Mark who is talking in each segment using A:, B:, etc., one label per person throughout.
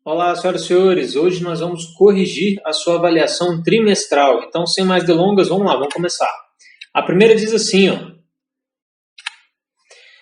A: Olá, senhoras e senhores. Hoje nós vamos corrigir a sua avaliação trimestral. Então, sem mais delongas, vamos lá, vamos começar. A primeira diz assim, ó.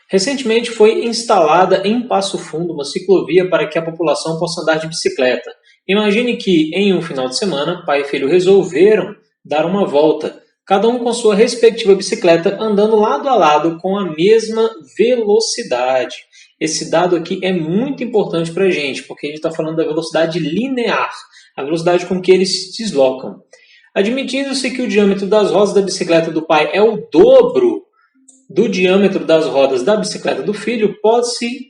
A: Recentemente foi instalada em Passo Fundo uma ciclovia para que a população possa andar de bicicleta. Imagine que, em um final de semana, pai e filho resolveram dar uma volta, cada um com sua respectiva bicicleta, andando lado a lado com a mesma velocidade. Esse dado aqui é muito importante para a gente, porque a gente está falando da velocidade linear, a velocidade com que eles se deslocam. Admitindo-se que o diâmetro das rodas da bicicleta do pai é o dobro do diâmetro das rodas da bicicleta do filho, pode-se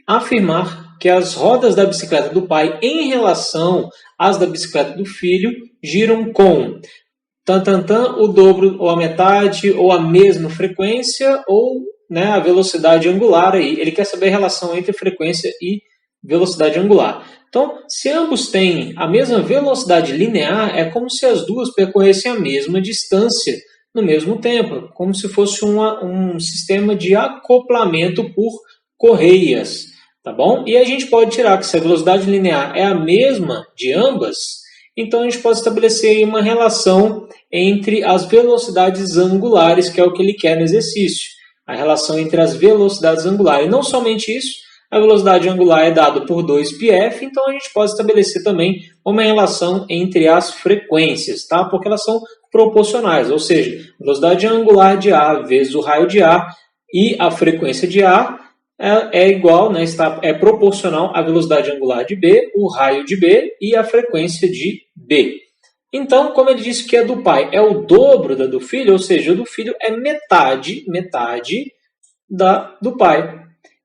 A: afirmar que as rodas da bicicleta do pai em relação às da bicicleta do filho giram com o dobro ou a metade ou a mesma frequência ou a velocidade angular aí. Ele quer saber a relação entre frequência e velocidade angular. Então, se ambos têm a mesma velocidade linear, é como se as duas percorressem a mesma distância no mesmo tempo, como se fosse um sistema de acoplamento por correias, tá bom? E a gente pode tirar que se a velocidade linear é a mesma de ambas, então a gente pode estabelecer aí uma relação entre as velocidades angulares, que é o que ele quer no exercício. A relação entre as velocidades angulares. E não somente isso, a velocidade angular é dada por 2πf, então a gente pode estabelecer também uma relação entre as frequências, tá? Porque elas são proporcionais, ou seja, a velocidade angular de A vezes o raio de A e a frequência de A é igual, é proporcional à velocidade angular de B, o raio de B e a frequência de B. Então, como ele disse que a do pai é o dobro da do filho, ou seja, a do filho é metade da do pai.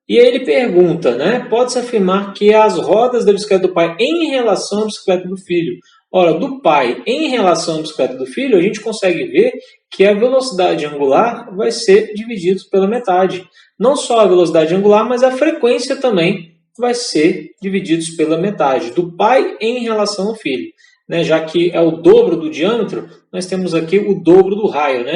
A: E aí ele pergunta, pode-se afirmar que as rodas da bicicleta do pai em relação à bicicleta do filho. Ora, do pai em relação à bicicleta do filho, a gente consegue ver que a velocidade angular vai ser dividida pela metade. Não só a velocidade angular, mas a frequência também vai ser dividida pela metade. Do pai em relação ao filho. Já que é o dobro do diâmetro, nós temos aqui o dobro do raio.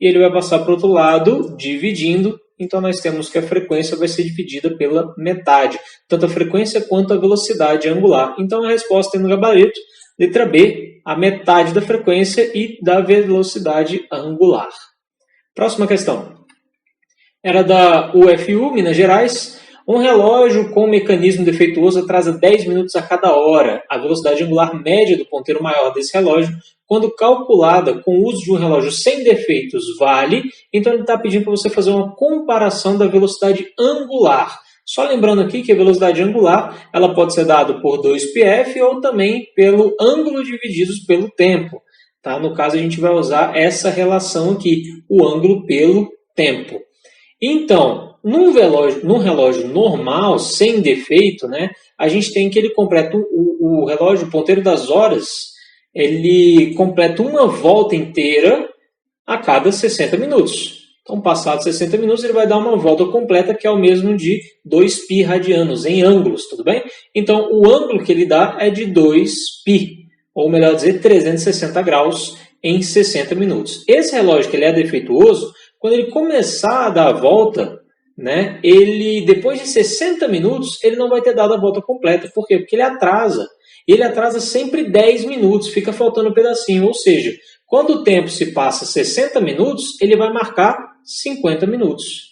A: E ele vai passar para o outro lado, dividindo. Então, nós temos que a frequência vai ser dividida pela metade. Tanto a frequência quanto a velocidade angular. Então, a resposta é no gabarito. Letra B, a metade da frequência e da velocidade angular. Próxima questão. Era da UFU, Minas Gerais. Um relógio com mecanismo defeituoso atrasa 10 minutos a cada hora. A velocidade angular média do ponteiro maior desse relógio, quando calculada com o uso de um relógio sem defeitos, vale. Então, ele está pedindo para você fazer uma comparação da velocidade angular. Só lembrando aqui que a velocidade angular ela pode ser dada por 2πf ou também pelo ângulo divididos pelo tempo. Tá? No caso, a gente vai usar essa relação aqui, o ângulo pelo tempo. Então, num relógio normal, sem defeito, a gente tem que ele completa o relógio, o ponteiro das horas, ele completa uma volta inteira a cada 60 minutos. Então, passados 60 minutos, ele vai dar uma volta completa, que é o mesmo de 2π radianos, em ângulos, tudo bem? Então, o ângulo que ele dá é de 2π, ou melhor dizer, 360 graus em 60 minutos. Esse relógio que ele é defeituoso, quando ele começar a dar a volta, ele, depois de 60 minutos, ele não vai ter dado a volta completa. Por quê? Porque ele atrasa. Ele atrasa sempre 10 minutos, fica faltando um pedacinho. Ou seja, quando o tempo se passa 60 minutos, ele vai marcar 50 minutos.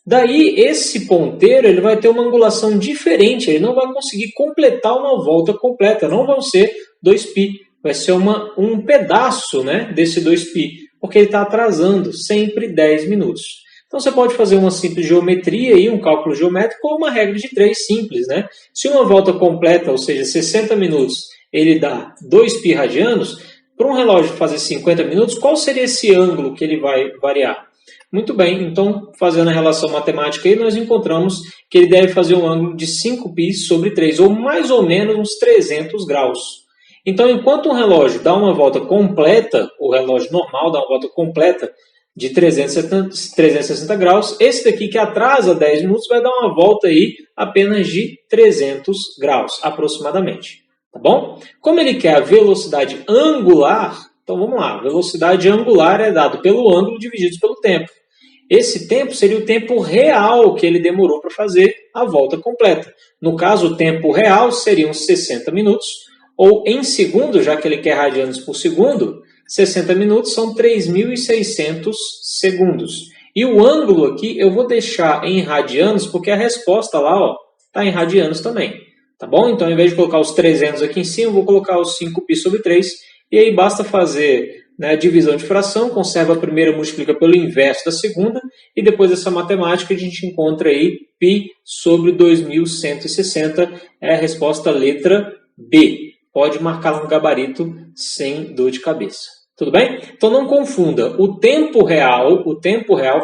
A: Daí, esse ponteiro ele vai ter uma angulação diferente, ele não vai conseguir completar uma volta completa, não vão ser 2π, vai ser um pedaço desse 2π, porque ele está atrasando sempre 10 minutos. Então, você pode fazer uma simples geometria, um cálculo geométrico, ou uma regra de 3 simples. Se uma volta completa, ou seja, 60 minutos, ele dá 2π radianos, para um relógio fazer 50 minutos, qual seria esse ângulo que ele vai variar? Muito bem, então, fazendo a relação matemática aí, nós encontramos que ele deve fazer um ângulo de 5π sobre 3, ou mais ou menos uns 300 graus. Então, enquanto um relógio dá uma volta completa, o relógio normal dá uma volta completa de 360 graus, esse daqui que atrasa 10 minutos vai dar uma volta aí apenas de 300 graus, aproximadamente. Tá bom? Como ele quer a velocidade angular, então vamos lá. A velocidade angular é dada pelo ângulo dividido pelo tempo. esse tempo seria o tempo real que ele demorou para fazer a volta completa. No caso, o tempo real seriam 60 minutos, ou em segundos, já que ele quer radianos por segundo, 60 minutos são 3.600 segundos. E o ângulo aqui eu vou deixar em radianos, porque a resposta lá está em radianos também. Tá bom? Então, ao invés de colocar os 300 aqui em cima, eu vou colocar os 5π sobre 3. E aí basta fazer, né, divisão de fração, conserva a primeira, multiplica pelo inverso da segunda. E depois dessa matemática a gente encontra aí π sobre 2160. É a resposta letra B. Pode marcar lá no gabarito sem dor de cabeça. Tudo bem? Então não confunda. O tempo real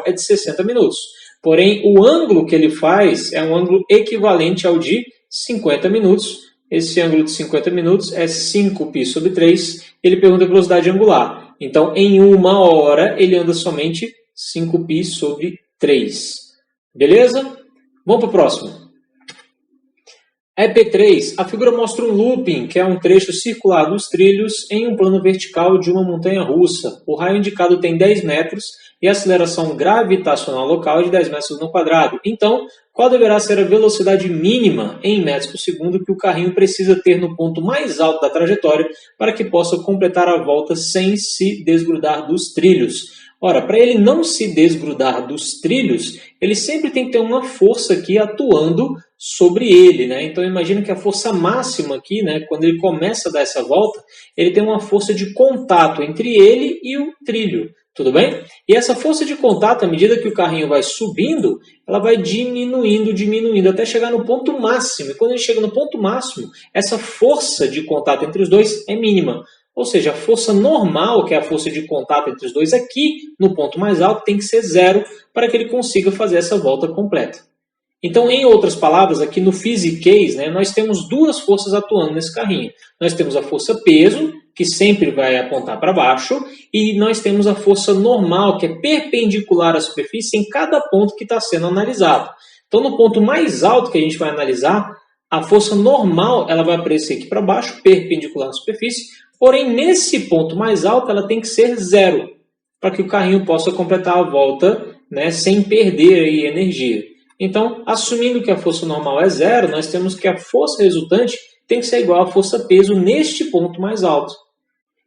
A: é de 60 minutos. Porém, o ângulo que ele faz é um ângulo equivalente ao de 50 minutos. Esse ângulo de 50 minutos é 5π sobre 3. Ele pergunta a velocidade angular. Então, em 1 hora, ele anda somente 5π sobre 3. Beleza? Vamos para o próximo. EP3, a figura mostra um looping, que é um trecho circular dos trilhos em um plano vertical de uma montanha-russa. O raio indicado tem 10 metros e a aceleração gravitacional local é de 10 metros no quadrado. Então, qual deverá ser a velocidade mínima em metros por segundo que o carrinho precisa ter no ponto mais alto da trajetória para que possa completar a volta sem se desgrudar dos trilhos? Ora, para ele não se desgrudar dos trilhos, ele sempre tem que ter uma força aqui atuando sobre ele, né? Então, imagina que a força máxima aqui, né, quando ele começa a dar essa volta, ele tem uma força de contato entre ele e o trilho, tudo bem? E essa força de contato, à medida que o carrinho vai subindo, ela vai diminuindo, até chegar no ponto máximo. E quando ele chega no ponto máximo, essa força de contato entre os dois é mínima. Ou seja, a força normal, que é a força de contato entre os dois aqui, no ponto mais alto, tem que ser 0 para que ele consiga fazer essa volta completa. Então, em outras palavras, aqui no physiquês, né, nós temos duas forças atuando nesse carrinho. Nós temos a força peso, que sempre vai apontar para baixo, e nós temos a força normal, que é perpendicular à superfície em cada ponto que está sendo analisado. Então, no ponto mais alto que a gente vai analisar, a força normal ela vai aparecer aqui para baixo, perpendicular à superfície, porém, nesse ponto mais alto, ela tem que ser 0, para que o carrinho possa completar a volta, né, sem perder aí energia. Então, assumindo que a força normal é 0, nós temos que a força resultante tem que ser igual à força peso neste ponto mais alto.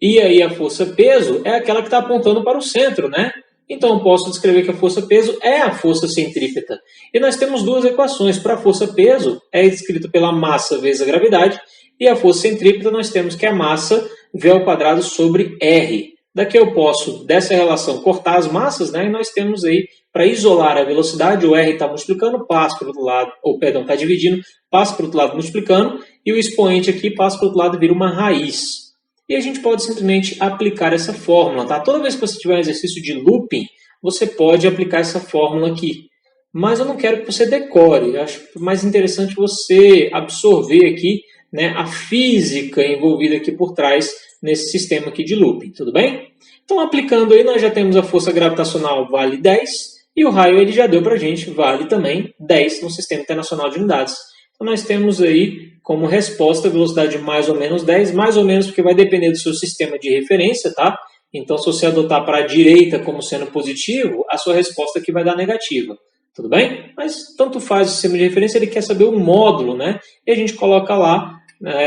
A: E aí a força peso é aquela que está apontando para o centro, né? Então, eu posso descrever que a força peso é a força centrípeta. E nós temos duas equações. Para a força peso, é descrita pela massa vezes a gravidade, e a força centrípeta nós temos que é a massa V² sobre R. Daqui eu posso, dessa relação, cortar as massas, né? E nós temos aí, para isolar a velocidade, o R está multiplicando, passa para o outro lado, está dividindo, passa para o outro lado multiplicando, e o expoente aqui passa para o outro lado e vira uma raiz. E a gente pode simplesmente aplicar essa fórmula, tá? Toda vez que você tiver um exercício de looping, você pode aplicar essa fórmula aqui. Mas eu não quero que você decore, eu acho mais interessante você absorver aqui, né, a física envolvida aqui por trás nesse sistema aqui de looping, tudo bem? Então, aplicando aí, nós já temos a força gravitacional vale 10, e o raio ele já deu para a gente, vale também 10 no Sistema Internacional de Unidades. Então, nós temos aí como resposta a velocidade de mais ou menos 10, mais ou menos porque vai depender do seu sistema de referência, tá? Então, se você adotar para a direita como sendo positivo, a sua resposta aqui vai dar negativa. Tudo bem? Mas tanto faz o sistema de referência, ele quer saber o módulo, né? E a gente coloca lá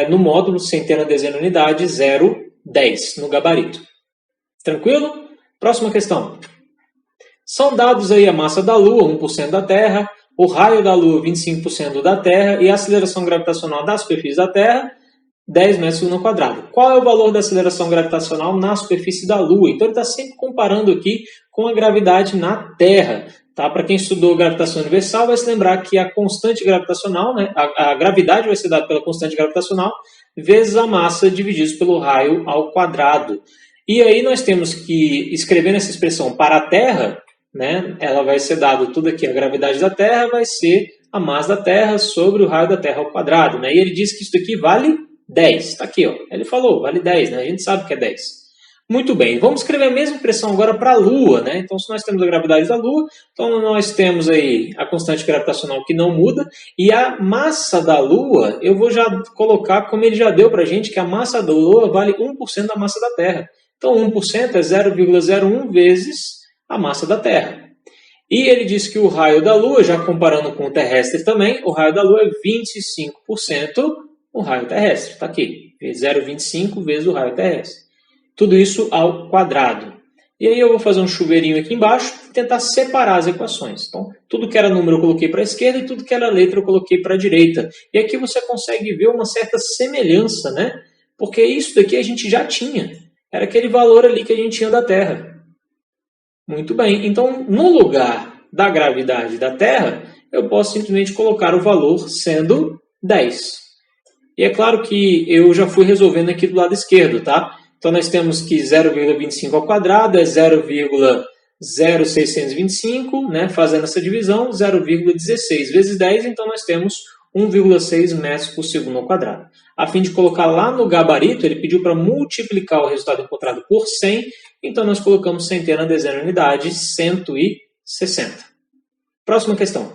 A: no módulo, centena, dezena, unidade, 0, 10 no gabarito. Tranquilo? Próxima questão. São dados aí a massa da Lua, 1% da Terra, o raio da Lua, 25% da Terra, e a aceleração gravitacional da superfície da Terra, 10 metros no quadrado. Qual é o valor da aceleração gravitacional na superfície da Lua? Então, ele está sempre comparando aqui com a gravidade na Terra. Tá? Para quem estudou gravitação universal, vai se lembrar que a constante gravitacional, né, a gravidade vai ser dada pela constante gravitacional, vezes a massa dividido pelo raio ao quadrado. E aí nós temos que, escrevendo essa expressão para a Terra, né, ela vai ser dado tudo aqui, a gravidade da Terra vai ser a massa da Terra sobre o raio da Terra ao quadrado. Né? E ele diz que isso aqui vale 10. Está aqui, ó. Ele falou, vale 10, né? A gente sabe que é 10. Muito bem, vamos escrever a mesma expressão agora para a Lua, né? Então, se nós temos a gravidade da Lua, então nós temos aí a constante gravitacional que não muda, e a massa da Lua, eu vou já colocar, como ele já deu para a gente, que a massa da Lua vale 1% da massa da Terra. Então, 1% é 0,01 vezes a massa da Terra. E ele disse que o raio da Lua, já comparando com o terrestre também, o raio da Lua é 25% o raio terrestre. Está aqui, 0,25 vezes o raio terrestre. Tudo isso ao quadrado. E aí eu vou fazer um chuveirinho aqui embaixo e tentar separar as equações. Então, tudo que era número eu coloquei para a esquerda e tudo que era letra eu coloquei para a direita. E aqui você consegue ver uma certa semelhança, né? Porque isso daqui a gente já tinha. Era aquele valor ali que a gente tinha da Terra. Muito bem. Então, no lugar da gravidade da Terra, eu posso simplesmente colocar o valor sendo 10. E é claro que eu já fui resolvendo aqui do lado esquerdo, tá? Então, nós temos que 0,25 ao quadrado é 0,0625, né? Fazendo essa divisão, 0,16 vezes 10, então nós temos 1,6 metros por segundo ao quadrado. A fim de colocar lá no gabarito, ele pediu para multiplicar o resultado encontrado por 100, então nós colocamos centena, dezena, unidade, 160. Próxima questão.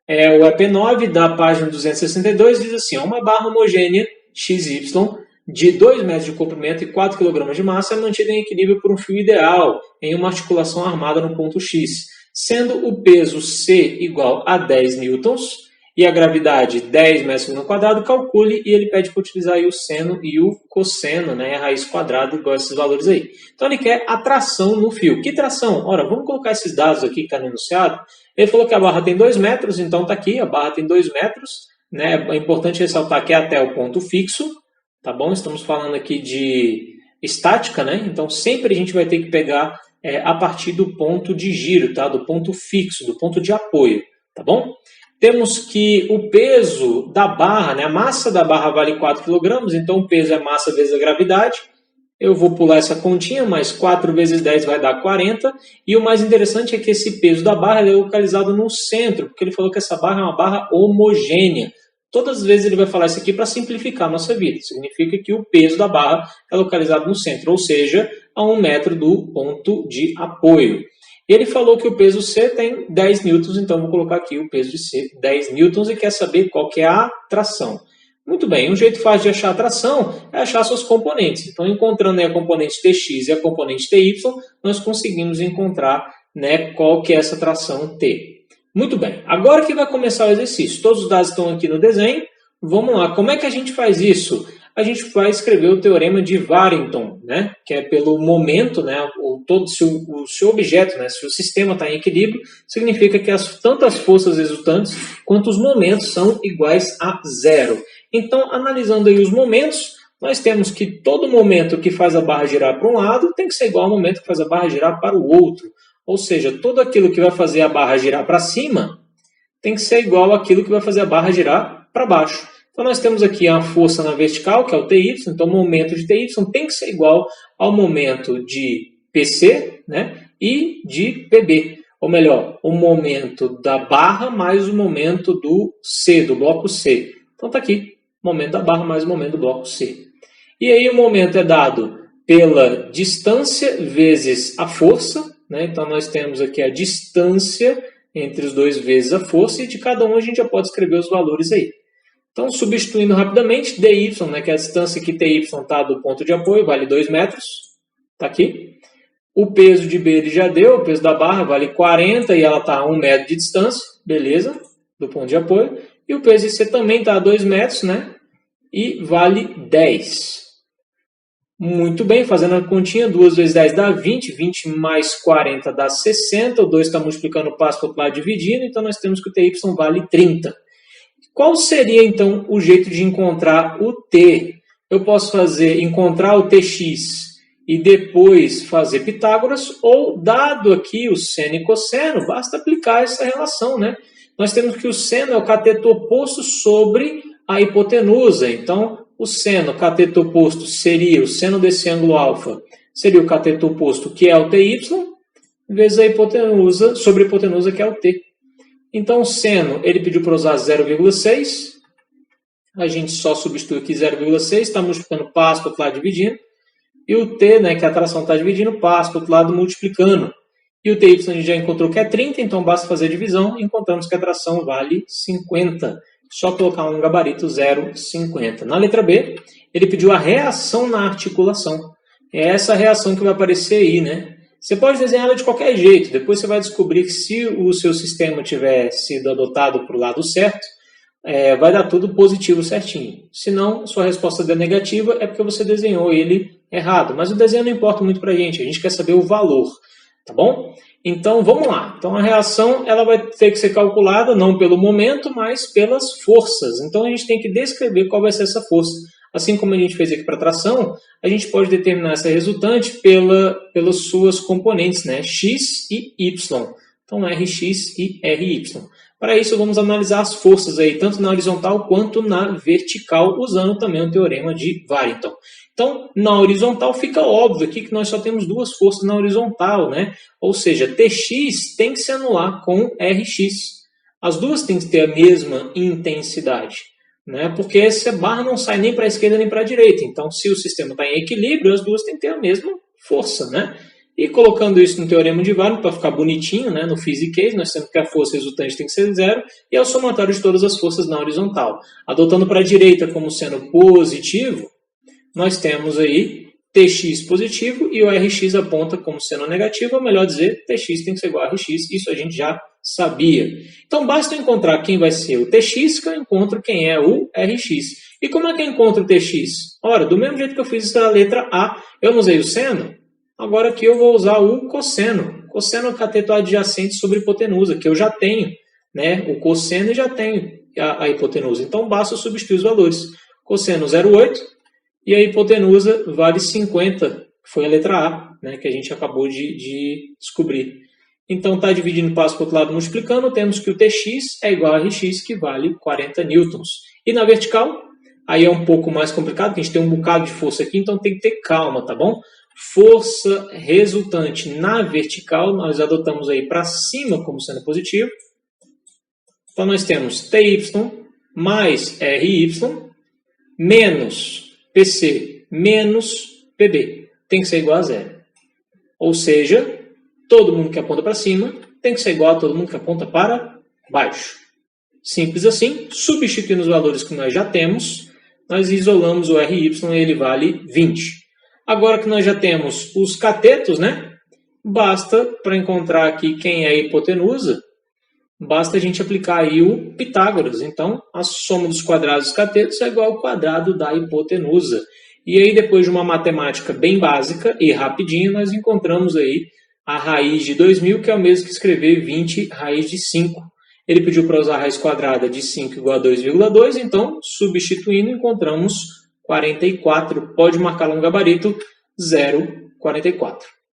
A: O EP9 da página 262 diz assim, uma barra homogênea XY de 2 metros de comprimento e 4 kg de massa é mantida em equilíbrio por um fio ideal em uma articulação armada no ponto X, sendo o peso C igual a 10 newtons e a gravidade 10 metros por segundo quadrado, calcule, e ele pede para utilizar aí o seno e o cosseno, né, a raiz quadrada, igual a esses valores aí. Então ele quer a tração no fio. Que tração? Ora, vamos colocar esses dados aqui que está no enunciado. Ele falou que a barra tem 2 metros, então está aqui, a barra tem 2 metros, né? É importante ressaltar que é até o ponto fixo, tá bom? Estamos falando aqui de estática, né? Então sempre a gente vai ter que pegar a partir do ponto de giro, tá? Do ponto fixo, do ponto de apoio, tá bom? Temos que o peso da barra, né? A massa da barra vale 4 kg, então o peso é massa vezes a gravidade. Eu vou pular essa continha, mas 4 vezes 10 vai dar 40. E o mais interessante é que esse peso da barra é localizado no centro, porque ele falou que essa barra é uma barra homogênea. Todas as vezes ele vai falar isso aqui para simplificar a nossa vida. Significa que o peso da barra é localizado no centro, ou seja, a 1 metro do ponto de apoio. E ele falou que o peso C tem 10 newtons, então vou colocar aqui o peso de C, 10 newtons, e quer saber qual que é a tração. Muito bem, um jeito fácil de achar a tração é achar suas componentes. Então, encontrando a componente Tx e a componente Ty, nós conseguimos encontrar, né, qual que é essa tração T. Muito bem, agora que vai começar o exercício. Todos os dados estão aqui no desenho. Vamos lá, como é que a gente faz isso? A gente vai escrever o teorema de Warrington, né? Que é pelo momento, né? Se o seu objeto, né? Se o sistema está em equilíbrio, significa que tanto as forças resultantes quanto os momentos são iguais a zero. Então, analisando aí os momentos, nós temos que todo momento que faz a barra girar para um lado tem que ser igual ao momento que faz a barra girar para o outro. Ou seja, tudo aquilo que vai fazer a barra girar para cima tem que ser igual àquilo que vai fazer a barra girar para baixo. Então, nós temos aqui a força na vertical, que é o TY, então o momento de TY tem que ser igual ao momento de PC, né, e de PB. Ou melhor, o momento da barra mais o momento do C, do bloco C. Então, está aqui, momento da barra mais o momento do bloco C. E aí o momento é dado pela distância vezes a força, né? Então, nós temos aqui a distância entre os dois vezes a força, e de cada um a gente já pode escrever os valores aí. Então, substituindo rapidamente, dy, né, que é a distância que ty está do ponto de apoio, vale 2 metros. Está aqui. O peso de B ele já deu, o peso da barra vale 40 e ela está a 1 metro de distância, beleza, do ponto de apoio. E o peso de C também está a 2 metros, né, e vale 10. Muito bem, fazendo a continha, 2 vezes 10 dá 20, 20 mais 40 dá 60, o 2 está multiplicando o passo para o outro lado dividindo, então nós temos que o TY vale 30. Qual seria, então, o jeito de encontrar o T? Eu posso encontrar o Tx e depois fazer Pitágoras, ou, dado aqui o seno e cosseno, basta aplicar essa relação, né? Nós temos que o seno é o cateto oposto sobre a hipotenusa. Então, o seno, cateto oposto, seria o seno desse ângulo alfa, seria o cateto oposto, que é o TY, vezes a hipotenusa, sobre a hipotenusa, que é o T. Então, o seno, ele pediu para usar 0,6. A gente só substitui aqui 0,6, está multiplicando, passa para o outro lado dividindo. E o T, né, que a tração está dividindo, passa para o outro lado multiplicando. E o TY a gente já encontrou que é 30, então basta fazer a divisão e encontramos que a tração vale 50. Só colocar um gabarito 0,50. Na letra B, ele pediu a reação na articulação. É essa reação que vai aparecer aí, né? Você pode desenhar ela de qualquer jeito, depois você vai descobrir que se o seu sistema tiver sido adotado para o lado certo, vai dar tudo positivo certinho. Se não, sua resposta der negativa é porque você desenhou ele errado. Mas o desenho não importa muito para a gente quer saber o valor, tá bom? Então, vamos lá. Então, a reação ela vai ter que ser calculada não pelo momento, mas pelas forças. Então, a gente tem que descrever qual vai ser essa força. Assim como a gente fez aqui para a tração, a gente pode determinar essa resultante pelas suas componentes, né? X e Y. Então, Rx e Ry. Para isso, vamos analisar as forças aí, tanto na horizontal quanto na vertical, usando também o teorema de Warrington. Então, na horizontal fica óbvio aqui que nós só temos duas forças na horizontal, né? Ou seja, Tx tem que se anular com Rx. As duas têm que ter a mesma intensidade, né? Porque essa barra não sai nem para a esquerda nem para a direita. Então, se o sistema está em equilíbrio, as duas têm que ter a mesma força, né? E colocando isso no teorema de Warrington, para ficar bonitinho, né, no physiquês, nós temos que a força resultante tem que ser zero, e é o somatório de todas as forças na horizontal. Adotando para a direita como sendo positivo, nós temos aí Tx positivo e o Rx aponta como sendo negativo, ou melhor dizer, Tx tem que ser igual a Rx, isso a gente já sabia. Então basta eu encontrar quem vai ser o Tx, que eu encontro quem é o Rx. E como é que eu encontro o Tx? Ora, do mesmo jeito que eu fiz isso na letra A, eu não usei o seno, agora aqui eu vou usar o cosseno. Cosseno é o cateto adjacente sobre hipotenusa, que eu já tenho, né? O cosseno e já tenho a hipotenusa. Então basta eu substituir os valores. Cosseno 0,8 e a hipotenusa vale 50, que foi a letra A, né? Que a gente acabou de descobrir. Então está dividindo passo para o outro lado multiplicando, temos que o Tx é igual a Rx, que vale 40 newtons. E na vertical, aí é um pouco mais complicado, porque a gente tem um bocado de força aqui, então tem que ter calma, tá bom? Força resultante na vertical, nós adotamos aí para cima como sendo positivo. Então, nós temos Ty mais Ry menos PC menos PB. Tem que ser igual a zero. Ou seja, todo mundo que aponta para cima tem que ser igual a todo mundo que aponta para baixo. Simples assim, substituindo os valores que nós já temos, nós isolamos o Ry e ele vale 20. Agora que nós já temos os catetos, né? Basta, para encontrar aqui quem é a hipotenusa, basta a gente aplicar aí o Pitágoras. Então, a soma dos quadrados dos catetos é igual ao quadrado da hipotenusa. E aí, depois de uma matemática bem básica e rapidinha, nós encontramos aí a raiz de 2000, que é o mesmo que escrever 20 raiz de 5. Ele pediu para usar a raiz quadrada de 5 igual a 2,2, então, substituindo, encontramos 44, pode marcar lá no gabarito 0,44.